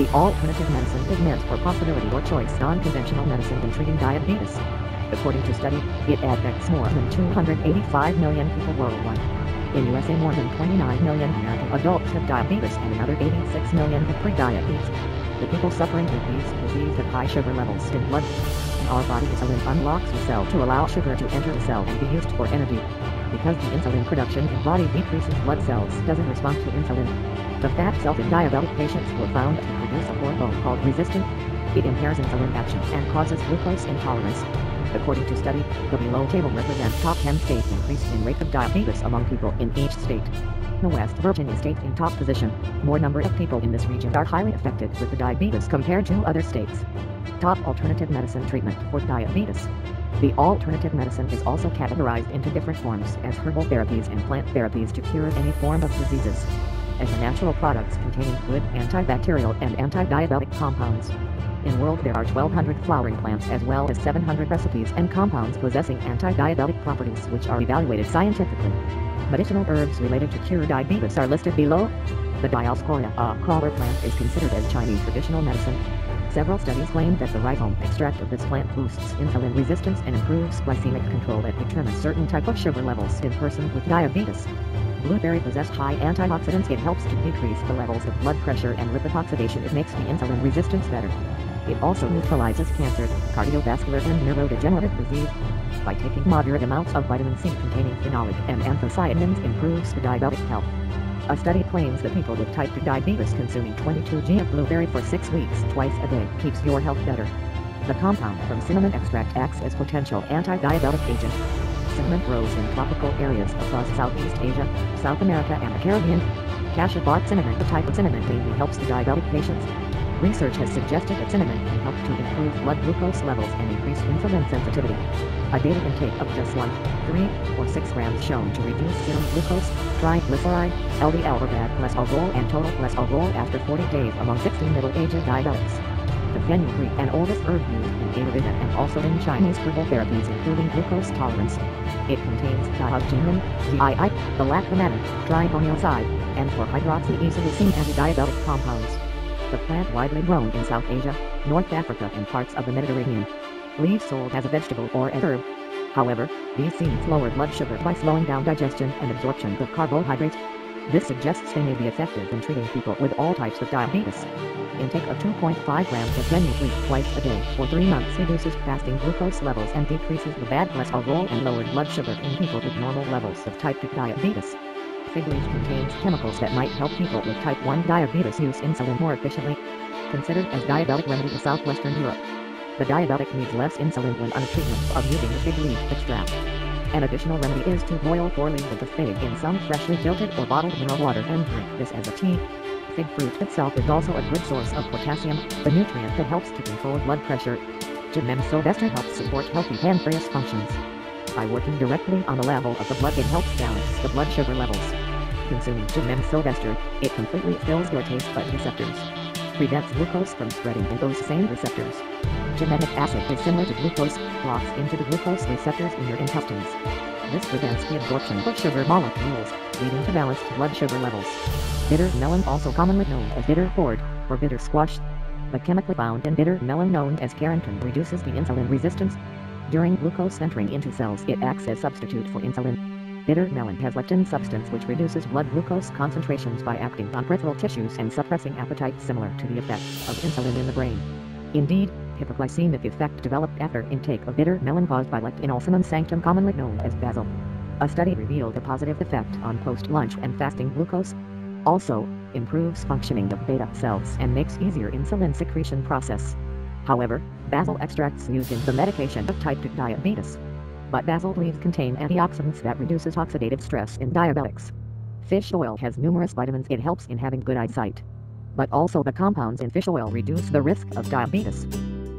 The alternative medicine is meant for possibility or choice non-conventional medicine in treating diabetes. According to study, it affects more than 285 million people worldwide. In USA, more than 29 million American adults have diabetes and another 86 million have pre-diabetes. The people suffering with these diseases have high sugar levels in blood. Our body's insulin unlocks the cell to allow sugar to enter the cell and be used for energy. Because the insulin production in body decreases, blood cells doesn't respond to insulin. The fat cells in diabetic patients were found to produce a hormone called resistin. It impairs insulin action and causes glucose intolerance. According to study, the below table represents top 10 states increase in rate of diabetes among people in each state. The West Virginia state in top position. More number of people in this region are highly affected with the diabetes compared to other states. Top alternative medicine treatment for diabetes. The alternative medicine is also categorized into different forms as herbal therapies and plant therapies to cure any form of diseases. As a natural products containing good antibacterial and anti-diabetic compounds. In world there are 1,200 flowering plants as well as 700 recipes and compounds possessing anti-diabetic properties which are evaluated scientifically. Medicinal herbs related to cure diabetes are listed below. The Dioscorea, a crawler plant, is considered as Chinese traditional medicine. Several studies claim that the rhizome extract of this plant boosts insulin resistance and improves glycemic control that determines certain type of sugar levels in persons with diabetes. Blueberry possess high antioxidants. It helps to decrease the levels of blood pressure and lipid oxidation. It makes the insulin resistance better. It also neutralizes cancer, cardiovascular and neurodegenerative disease. By taking moderate amounts of vitamin C containing phenolic and anthocyanins improves the diabetic health. A study claims that people with type 2 diabetes consuming 22 g of blueberry for 6 weeks twice a day keeps your health better. The compound from cinnamon extract acts as potential anti-diabetic agent. Cinnamon grows in tropical areas across Southeast Asia, South America and the Caribbean. Cassia bark cinnamon, the type of cinnamon mainly helps the diabetic patients. Research has suggested that cinnamon can help to improve blood glucose levels and increase insulin sensitivity. A daily intake of just 1, 3, or 6 grams shown to reduce serum glucose, triglyceride, LDL or bad cholesterol and total cholesterol after 40 days among 60 middle-aged diabetics. The fenugreek, an oldest herb used in Ayurveda and also in Chinese herbal therapies including glucose tolerance. It contains diogenin, ZII, the lactomannan, trigonioside, and 4-hydroxyisoleucine anti-diabetic compounds. The plant widely grown in South Asia, North Africa and parts of the Mediterranean. Leaves sold as a vegetable or as herb. However, these seeds lower blood sugar by slowing down digestion and absorption of carbohydrates. This suggests they may be effective in treating people with all types of diabetes. Intake of 2.5 grams of fenugreek twice a day for 3 months reduces fasting glucose levels and decreases the bad cholesterol and lowered blood sugar in people with normal levels of type 2 diabetes. Fig leaf contains chemicals that might help people with type 1 diabetes use insulin more efficiently. Considered as diabetic remedy in southwestern Europe. The diabetic needs less insulin when on a treatment of using the fig leaf extract. An additional remedy is to boil 4 leaves of the fig in some freshly filtered or bottled mineral water and drink this as a tea. Fig fruit itself is also a good source of potassium, the nutrient that helps to control blood pressure. Jimem sylvester helps support healthy pancreas functions. By working directly on the level of the blood, it helps balance the blood sugar levels. Consuming Jimem sylvester, it completely fills your taste bud receptors. Prevents glucose from spreading in those same receptors. Gymnemic acid is similar to glucose, locks into the glucose receptors in your intestines. This prevents the absorption of sugar molecules, leading to balanced blood sugar levels. Bitter melon, also commonly known as bitter gourd, or bitter squash. The chemically found in bitter melon known as carnitine reduces the insulin resistance. During glucose entering into cells, it acts as substitute for insulin. Bitter melon has lectin substance which reduces blood glucose concentrations by acting on peripheral tissues and suppressing appetite, similar to the effect of insulin in the brain. Indeed, hypoglycemic effect developed after intake of bitter melon caused by lectinosomum sanctum, commonly known as basil. A study revealed a positive effect on post-lunch and fasting glucose. Also, improves functioning of beta cells and makes easier insulin secretion process. However, basil extracts used in the medication of type 2 diabetes. But basil leaves contain antioxidants that reduces oxidative stress in diabetics. Fish oil has numerous vitamins. It helps in having good eyesight. But also the compounds in fish oil reduce the risk of diabetes.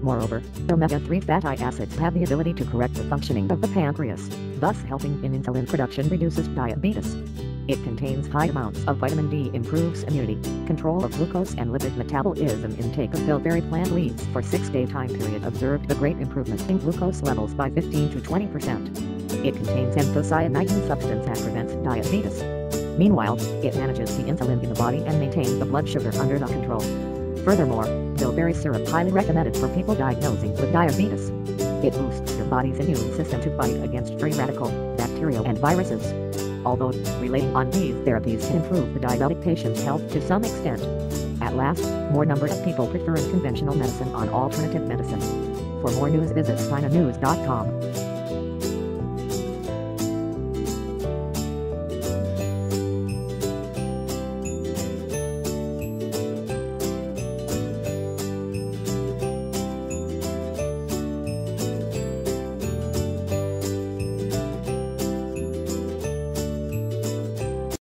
Moreover, omega-3 fatty acids have the ability to correct the functioning of the pancreas, thus helping in insulin production reduces diabetes. It contains high amounts of vitamin D, improves immunity, control of glucose and lipid metabolism. Intake of bilberry plant leaves for 6-day time period observed a great improvement in glucose levels by 15 to 20%. It contains anthocyanidin substance that prevents diabetes. Meanwhile, it manages the insulin in the body and maintains the blood sugar under the control. Furthermore, bilberry syrup highly recommended for people diagnosing with diabetes. It boosts your body's immune system to fight against free radical, bacteria and viruses. Although, relying on these therapies can improve the diabetic patient's health to some extent. At last, more number of people preferring conventional medicine on alternative medicine. For more news visit SinaNews.com.